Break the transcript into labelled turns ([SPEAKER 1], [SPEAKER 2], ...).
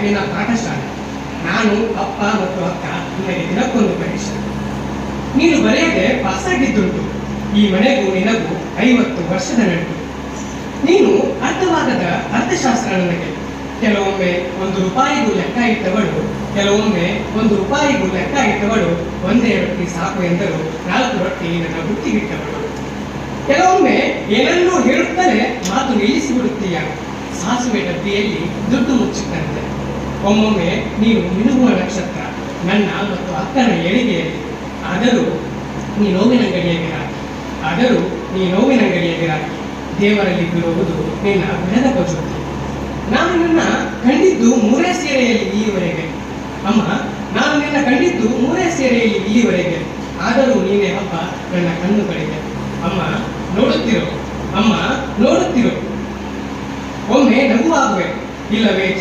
[SPEAKER 1] ನಿನ್ನ ಪಾಠಶಾಲೆ. ನಾನು, ಅಪ್ಪ ಮತ್ತು ಅಕ್ಕ ನಿನಗೆ ದಿನಕ್ಕೊಂದು ಪರೀಕ್ಷೆ. ನೀನು ಬರೆಯದೆ ಪಾಸಾಗಿದ್ದುಂಟು. ಈ ಮನೆಗೂ ನಿನಗೂ 50 ವರ್ಷದ ನಂಟು. ನೀನು ಅರ್ಥವಾಗದ ಅರ್ಥಶಾಸ್ತ್ರ ನನಗೆ. ಕೆಲವೊಮ್ಮೆ 1 ರೂಪಾಯಿಗೂ ಲೆಕ್ಕ ಇಟ್ಟವಳು, ಕೆಲವೊಮ್ಮೆ 1 ರೂಪಾಯಿಗೂ ಲೆಕ್ಕ ಇಟ್ಟವಳು, ಒಂದೇ ರೊಟ್ಟಿ ಸಾಕು ಎಂದರು 4 ರೊಟ್ಟಿ ನನ್ನ ಬುತ್ತಿಗಿಟ್ಟವಳು. ಕೆಲವೊಮ್ಮೆ ಏನನ್ನೂ ಹೇಳುತ್ತಲೇ ಮಾತು ನಿಲ್ಲಿಸಿಬಿಡುತ್ತೀಯ, ಸಾಸುವೆ ಡಬ್ಬಿಯಲ್ಲಿ ದುಡ್ಡು ಮುಚ್ಚಿಟ್ಟಂತೆ. ಒಮ್ಮೊಮ್ಮೆ ನೀನು ಮಿನುಗುವ ನಕ್ಷತ್ರ ನನ್ನ ಮತ್ತು ಅಕ್ಕನ ಏಳಿಗೆಯಲ್ಲಿ. ಆದರೂ ನೀ ನೋವಿನ ಗಡಿಯ ಗಿರಾಕಿ, ಆದರೂ ನೀ ನೋವಿನ ಗಡಿಯ ಗಿರಾಕಿ. ದೇವರಲ್ಲಿ ಬಿಡುವುದು ನಿನ್ನ ಬೆಳೆದ ಪ್ರಚೋದಿ. ನಾನು ನಿನ್ನ ಕಂಡಿದ್ದು 3 ಸೀರೆಯಲ್ಲಿ ಇಲ್ಲಿವರೆಗೆ. ಅಮ್ಮ, ನಾನು ನಿನ್ನ ಕಂಡಿದ್ದು 3 ಸೀರೆಯಲ್ಲಿ ಇಲ್ಲಿವರೆಗೆ. ಆದರೂ ನೀನೇ ಹಬ್ಬ ನನ್ನ ಕಣ್ಣುಗಳಿಗೆ. ಅಮ್ಮ ನೋಡುತ್ತಿರೋ, ಅಮ್ಮ ನೋಡುತ್ತಿರೋ. ಒಮ್ಮೆ ನಗುವಾಗುವೆ, ಇಲ್ಲವೇ